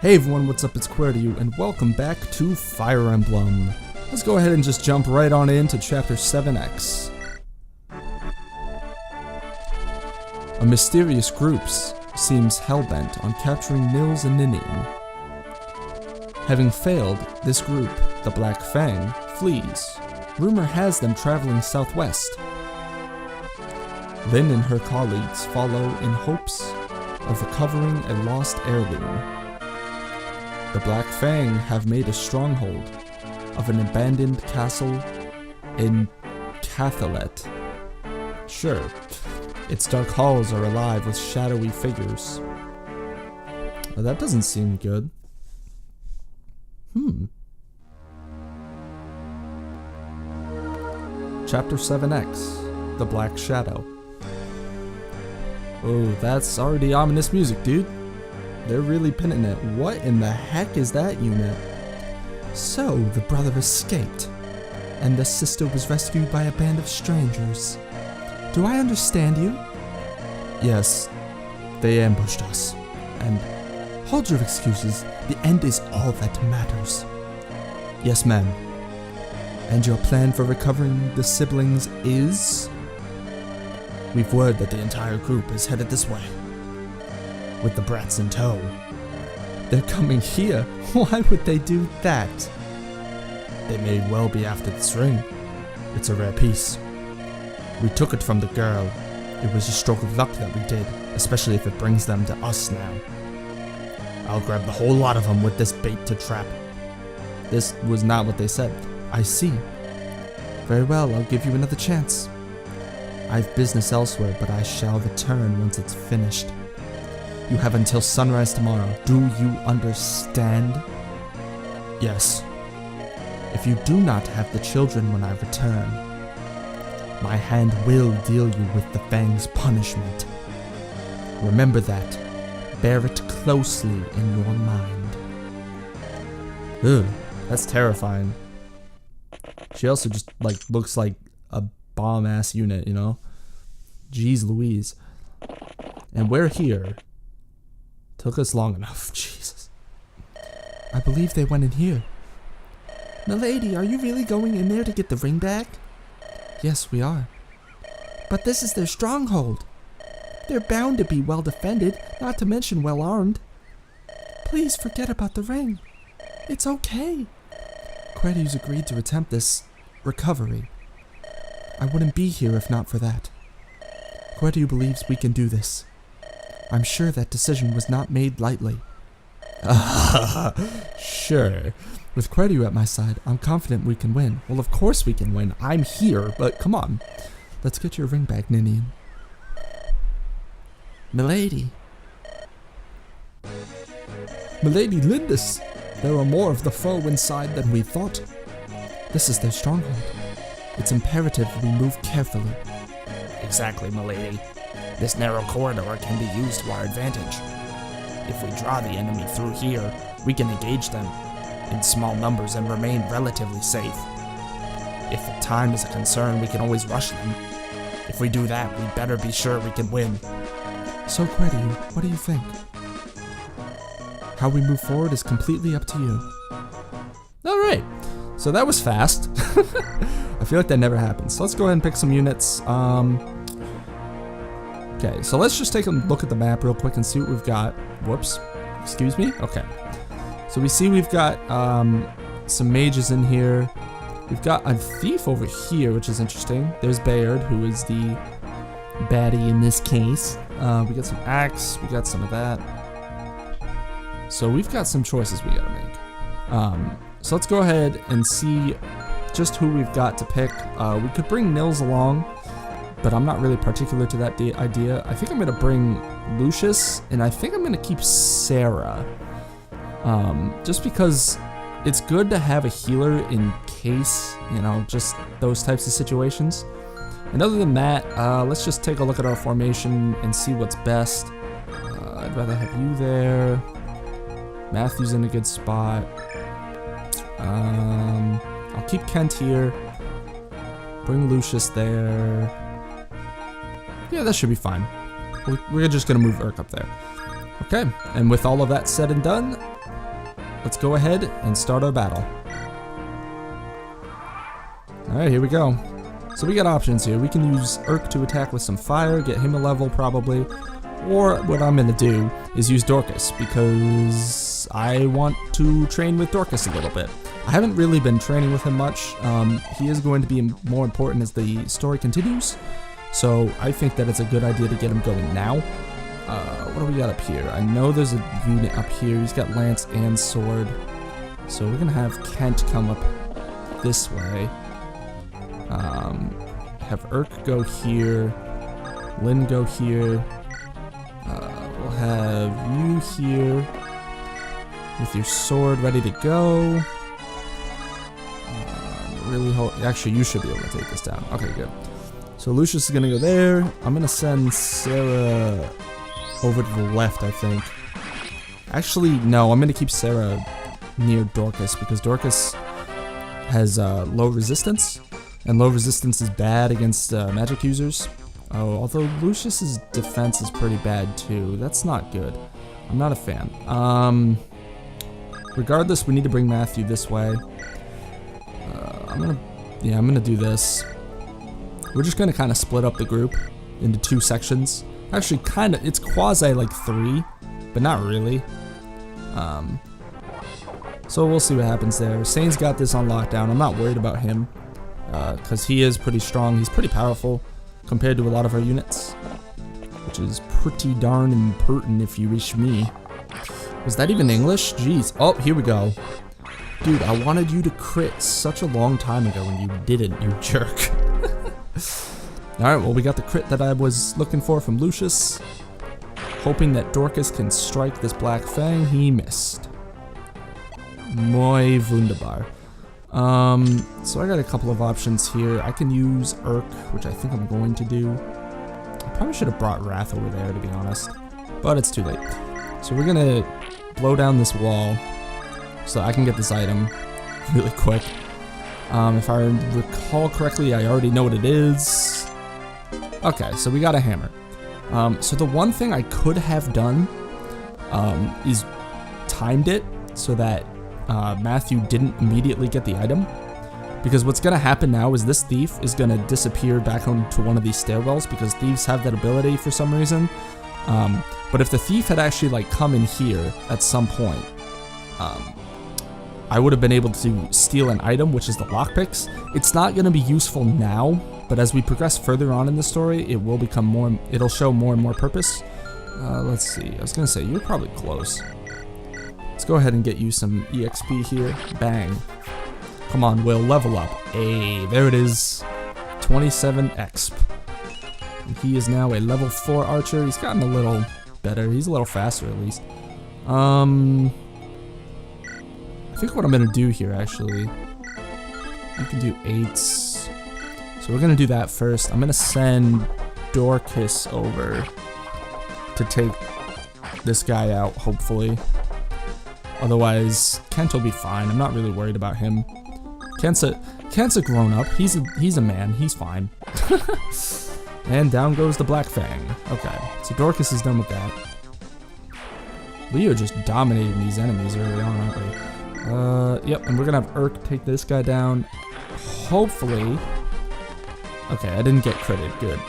Hey everyone, what's up? It's Qwertyu, and welcome back to Fire Emblem. Let's go ahead and just jump right on into Chapter 7X. A mysterious group seems hellbent on capturing Nils and Ninian. Having failed, this group, the Black Fang, flees. Rumor has them traveling southwest. Lyn and her colleagues follow in hopes of recovering a lost heirloom. The Black Fang have made a stronghold of an abandoned castle in Cathalet. Sure, its dark halls are alive with shadowy figures. Well, that doesn't seem good. Chapter 7X, The Black Shadow. Oh, that's already ominous music, dude. They're really pinning it. What in the heck is that unit? So, the brother escaped, and the sister was rescued by a band of strangers. Do I understand you? Yes, they ambushed us, and hold your excuses, the end is all that matters. Yes, ma'am. And your plan for recovering the siblings is? We've word that the entire group is headed this way, with the brats in tow. They're coming here? Why would they do that? They may well be after this ring. It's a rare piece. We took it from the girl. It was a stroke of luck that we did, especially if it brings them to us now. I'll grab the whole lot of them with this bait to trap. This was not what they said. I see. Very well, I'll give you another chance. I've business elsewhere, but I shall return once it's finished. You have until sunrise tomorrow. Do you understand? Yes. If you do not have the children when I return, my hand will deal you with the Fang's punishment. Remember that. Bear it closely in your mind. Ugh, that's terrifying. She also just, looks like a bomb-ass unit, you know? Jeez Louise. And we're here. Took us long enough, Jesus. I believe they went in here. Milady, are you really going in there to get the ring back? Yes, we are. But this is their stronghold. They're bound to be well defended, not to mention well armed. Please forget about the ring. It's okay. Qwertyu's agreed to attempt this recovery. I wouldn't be here if not for that. Qwertyu believes we can do this. I'm sure that decision was not made lightly. Sure. With Qwertyu at my side, I'm confident we can win. Well, of course we can win. I'm here, but come on. Let's get your ring back, Ninian. Milady. Milady Lindis. There are more of the foe inside than we thought. This is their stronghold. It's imperative we move carefully. Exactly, milady. This narrow corridor can be used to our advantage. If we draw the enemy through here, we can engage them in small numbers and remain relatively safe. If the time is a concern, we can always rush them. If we do that, we better be sure we can win. So, Qwertyu, what do you think? How we move forward is completely up to you. Alright, so that was fast. I feel like that never happens. So let's go ahead and pick some units. Okay, so let's just take a look at the map real quick and see what we've got. Whoops. Excuse me? Okay. So we see we've got some mages in here. We've got a thief over here, which is interesting. There's Bayard, who is the baddie in this case. We got some axe. We got some of that. So we've got some choices we gotta make. So let's go ahead and see just who we've got to pick. We could bring Nils along, but I'm not really particular to that idea. I think I'm gonna bring Lucius, and I think I'm gonna keep Sarah. Just because it's good to have a healer in case, you know, just those types of situations. And other than that, let's just take a look at our formation and see what's best. I'd rather have you there. Matthew's in a good spot. I'll keep Kent here. Bring Lucius there. Yeah, that should be fine. We're just gonna move Urk up there. Okay, and with all of that said and done, let's go ahead and start our battle. Alright, here we go. So we got options here. We can use Qwertyu to attack with some fire, get him a level probably. Or what I'm going to do is use Dorcas, because I want to train with Dorcas a little bit. I haven't really been training with him much. He is going to be more important as the story continues. So I think that it's a good idea to get him going now. What do we got up here? I know there's a unit up here. He's got lance and sword. So we're going to have Kent come up this way. Have Qwertyu go here. Lynn go here. We'll have you here with your sword ready to go. Actually, you should be able to take this down. Okay, good. So Lucius is gonna go there. I'm gonna send Sarah over to the left, I think. Actually, no, I'm gonna keep Sarah near Dorcas because Dorcas has low resistance, and low resistance is bad against magic users. Oh, although Lucius's defense is pretty bad too. That's not good. I'm not a fan. Regardless, we need to bring Matthew this way. I'm gonna do this. We're just gonna kind of split up the group into 2 sections. Actually, it's quasi like 3, but not really. So we'll see what happens there. Sane's got this on lockdown. I'm not worried about him because he is pretty strong. He's pretty powerful compared to a lot of our units, which is pretty darn important if you wish me. Was that even English? Jeez. Oh, here we go. Dude, I wanted you to crit such a long time ago and you didn't, you jerk. Alright, well, we got the crit that I was looking for from Lucius. Hoping that Dorcas can strike this Black Fang. He missed. Muy wunderbar. So I got a couple of options here. I can use Qwertyu, which I think I'm going to do. I probably should have brought Wrath over there, to be honest. But it's too late. So we're gonna blow down this wall so I can get this item really quick. If I recall correctly, I already know what it is. Okay, so we got a hammer. So the one thing I could have done is timed it so that Matthew didn't immediately get the item. Because what's going to happen now is this thief is going to disappear back onto one of these stairwells because thieves have that ability for some reason. But if the thief had actually like come in here at some point, I would have been able to steal an item, which is the lockpicks. It's not going to be useful now, but as we progress further on in the story, it will become more. It'll show more and more purpose. Let's see. I was going to say you're probably close. Let's go ahead and get you some EXP here. Bang. Come on, Will, level up. Hey, there it is. 27 exp. And he is now a level 4 archer. He's gotten a little better. He's a little faster at least. I think what I'm gonna do here actually, you can do 8s. So we're gonna do that first. I'm gonna send Dorcas over to take this guy out, hopefully. Otherwise, Kent will be fine. I'm not really worried about him. Kent's a grown up. He's a man. He's fine. And down goes the Black Fang. Okay, so Dorcas is done with that. We are just dominating these enemies early on, aren't we? Yep, and we're gonna have Qwertyu take this guy down. Hopefully. Okay, I didn't get critted. Good.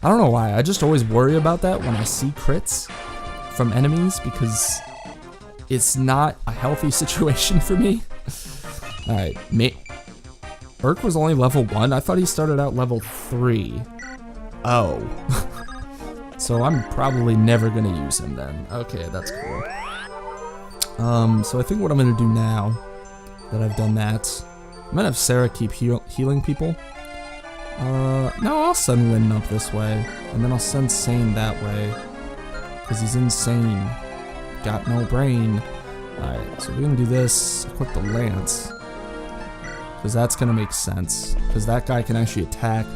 I don't know why. I just always worry about that when I see crits from enemies because it's not a healthy situation for me. Alright, Qwertyu was only level 1. I thought he started out level 3. Oh. So I'm probably never gonna use him then. Okay, that's cool. So I think what I'm gonna do now that I've done that, I'm gonna have Sarah keep healing people. No, I'll send Lynn up this way, and then I'll send Sane that way, because he's insane. Got no brain. Alright, so we're gonna do this, equip the lance, because that's gonna make sense, because that guy can actually attack.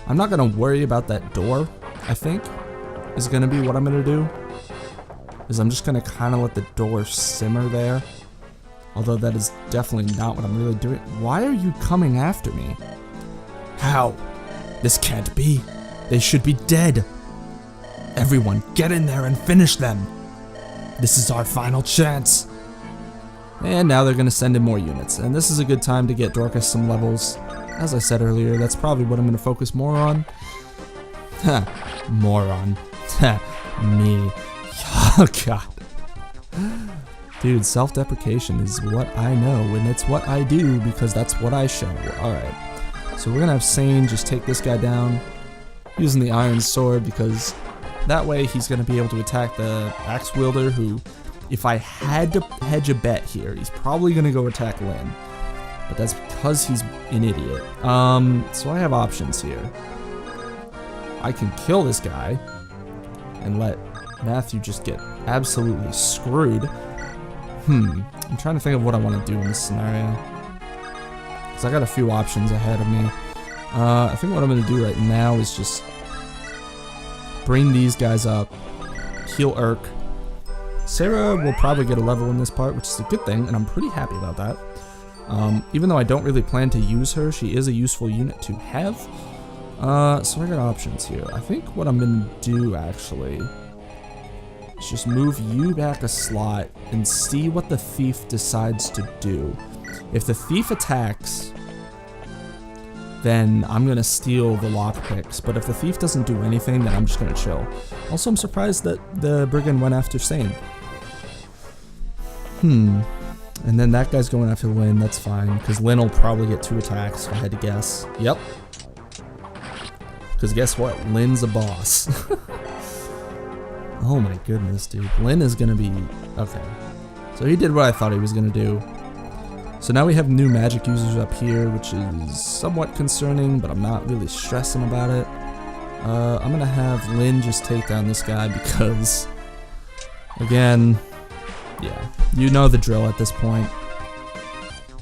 I'm not gonna worry about that door, I think, is gonna be what I'm gonna do. Is I'm just gonna kind of let the door simmer there. Although that is definitely not what I'm really doing. Why are you coming after me? How? This can't be. They should be dead. Everyone, get in there and finish them. This is our final chance. And now they're going to send in more units. And this is a good time to get Dorcas some levels. As I said earlier, that's probably what I'm going to focus more on. Ha, moron. Ha, me. Oh, God. Dude, self-deprecation is what I know, and it's what I do because that's what I show. Alright. So we're going to have Sane just take this guy down using the Iron Sword because that way he's going to be able to attack the Axe Wielder who, if I had to hedge a bet here, he's probably going to go attack Lyn. But that's because he's an idiot. So I have options here. I can kill this guy and let Matthew just get absolutely screwed. I'm trying to think of what I want to do in this scenario. Because I got a few options ahead of me. I think what I'm going to do right now is just bring these guys up, heal Urk. Sarah will probably get a level in this part, which is a good thing, and I'm pretty happy about that. Even though I don't really plan to use her, she is a useful unit to have. So I got options here. I think what I'm going to do, actually, is just move you back a slot and see what the thief decides to do. If the thief attacks, then I'm going to steal the lockpicks. But if the thief doesn't do anything, then I'm just going to chill. Also, I'm surprised that the brigand went after Sane. And then that guy's going after Lyn, that's fine. Because Lyn will probably get 2 attacks, if I had to guess. Yep. Because guess what? Lyn's a boss. Oh my goodness, dude. Lyn is going to be... Okay. So he did what I thought he was going to do. So now we have new magic users up here, which is somewhat concerning, but I'm not really stressing about it. I'm going to have Lyn just take down this guy because... Again... Yeah, you know the drill at this point.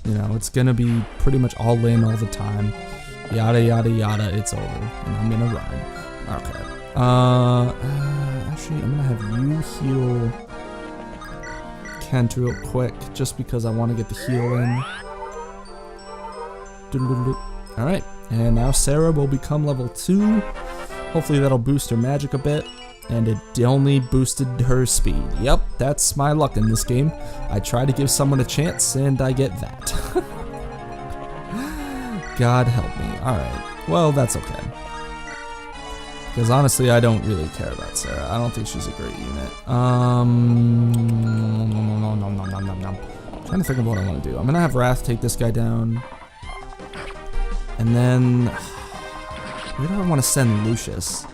You know, it's going to be pretty much all Lyn all the time. Yada yada yada, it's over. And I'm going to ride. Okay. Actually, I'm going to have you heal Kent real quick, just because I want to get the heal in. Alright, and now Sarah will become level 2. Hopefully that'll boost her magic a bit. And it only boosted her speed. Yep, that's my luck in this game. I try to give someone a chance, and I get that. God help me. Alright, well, that's okay. Because honestly, I don't really care about Sarah. I don't think she's a great unit. Trying to think of what I want to do. I'm going to have Wrath take this guy down. And then... Where do I want to send Lucius?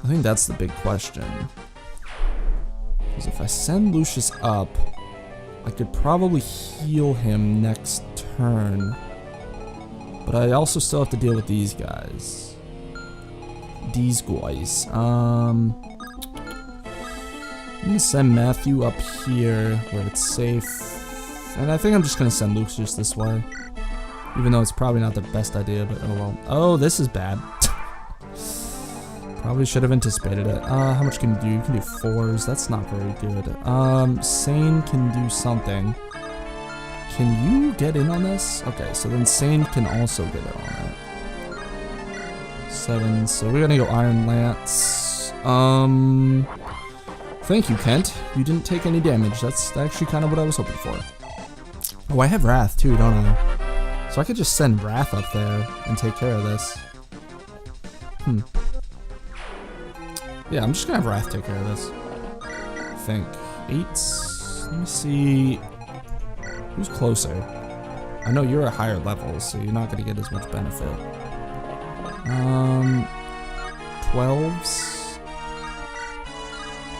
I think that's the big question. Because if I send Lucius up, I could probably heal him next turn. But I also still have to deal with these guys. These guys. I'm gonna send Matthew up here where it's safe. And I think I'm just gonna send Lucius this way. Even though it's probably not the best idea, but oh well. Oh, this is bad. Probably should have anticipated it. How much can you do? You can do 4s. That's not very good. Sane can do something. Can you get in on this? Okay, so then Sane can also get in on it. 7. So we're gonna go Iron Lance. Thank you, Kent. You didn't take any damage. That's actually kind of what I was hoping for. Oh, I have Wrath too, don't I? So I could just send Wrath up there and take care of this. Yeah, I'm just gonna have Wrath take care of this. I think. 8s. Let me see. Who's closer? I know you're a higher level, so you're not gonna get as much benefit. 12s.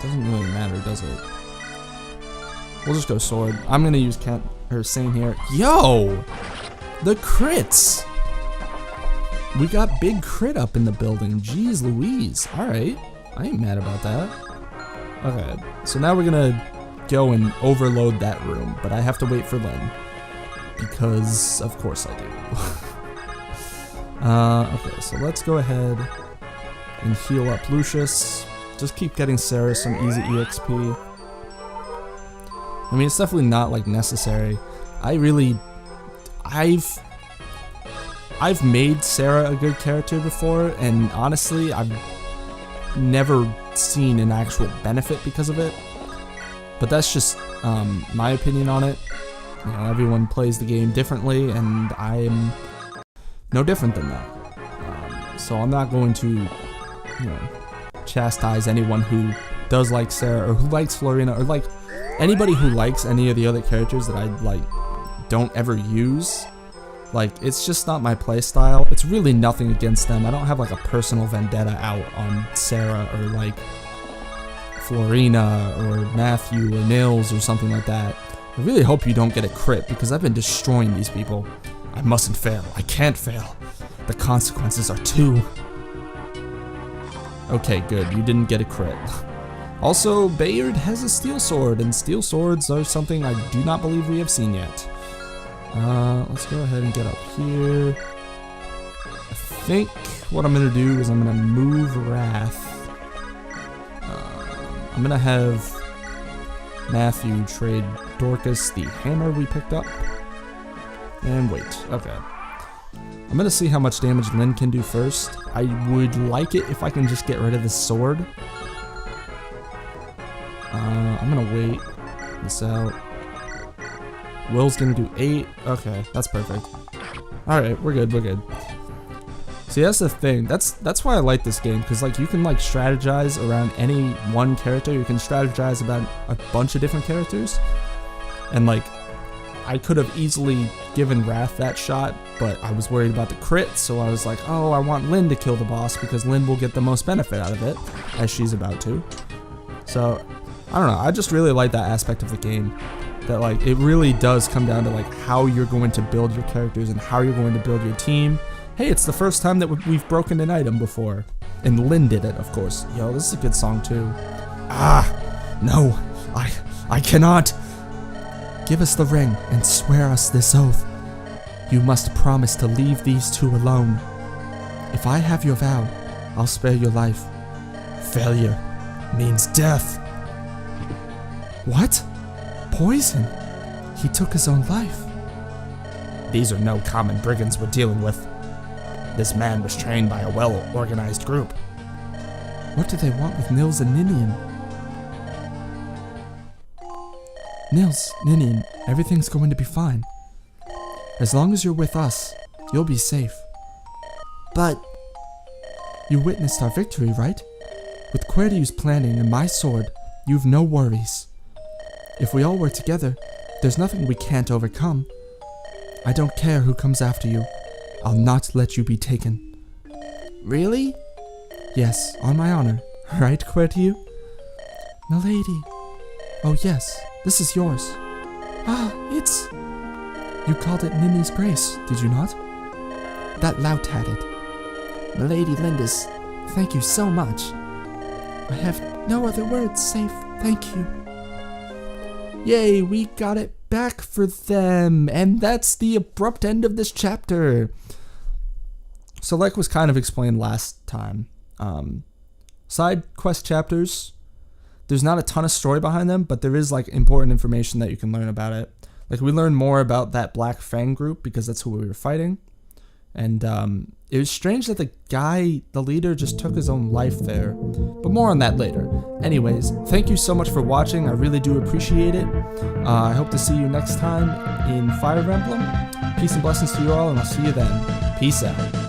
Doesn't really matter, does it? We'll just go sword. I'm gonna use Kent or Sane here. Yo! The crits! We got big crit up in the building. Jeez Louise. Alright. I ain't mad about that. Okay, so now we're gonna go and overload that room, but I have to wait for Lyn. Because, of course I do. Okay, so let's go ahead and heal up Lucius. Just keep getting Sarah some easy EXP. I mean, it's definitely not, like, necessary. I've made Sarah a good character before, and honestly, I've never seen an actual benefit because of it. But that's just my opinion on it. You know, everyone plays the game differently, and I am no different than that. So I'm not going to, you know, chastise anyone who does like Sarah or who likes Florina or like anybody who likes any of the other characters that I like don't ever use. Like, it's just not my playstyle. It's really nothing against them. I don't have like a personal vendetta out on Sarah or like Florina or Matthew or Nils or something like that. I really hope you don't get a crit because I've been destroying these people. I mustn't fail. I can't fail. The consequences are too... Okay, good. You didn't get a crit. Also, Bayard has a steel sword, and steel swords are something I do not believe we have seen yet. Let's go ahead and get up here. I think what I'm going to do is I'm going to move Wrath. I'm going to have Matthew trade Dorcas the hammer we picked up. And wait, okay. I'm gonna see how much damage Lynn can do first. I would like it if I can just get rid of the sword. I'm gonna wait this out. Will's gonna do 8. Okay, that's perfect. Alright, we're good, we're good. See, that's the thing. That's why I like this game, because like you can like strategize around any one character. You can strategize about a bunch of different characters. And like, I could have easily given Wrath that shot, but I was worried about the crit, so I was like, oh, I want Lynn to kill the boss because Lynn will get the most benefit out of it, as she's about to. So, I don't know, I just really like that aspect of the game, that like, it really does come down to like how you're going to build your characters and how you're going to build your team. Hey, it's the first time that we've broken an item before, and Lynn did it, of course. Yo, this is a good song too. Ah, no, I cannot. Give us the ring and swear us this oath. You must promise to leave these two alone. If I have your vow, I'll spare your life. Failure means death. What? Poison? He took his own life. These are no common brigands we're dealing with. This man was trained by a well-organized group. What do they want with Nils and Ninian? Nils, Ninian, everything's going to be fine. As long as you're with us, you'll be safe. But... You witnessed our victory, right? With Qwertyu's planning and my sword, you've no worries. If we all work together, there's nothing we can't overcome. I don't care who comes after you. I'll not let you be taken. Really? Yes, on my honor. Right, Qwertyu? Milady. Oh yes, this is yours. Ah, it's... You called it Nini's Grace, did you not? That lout had it. Milady Lindis, thank you so much. I have no other words save thank you. Yay, we got it back for them. And that's the abrupt end of this chapter. So like was kind of explained last time, side quest chapters, there's not a ton of story behind them, but there is like important information that you can learn about it. Like we learned more about that Black Fang group because that's who we were fighting. And it was strange that the leader just took his own life there. But more on that later. Anyways, thank you so much for watching. I really do appreciate it. I hope to see you next time in Fire Emblem. Peace and blessings to you all, and I'll see you then. Peace out.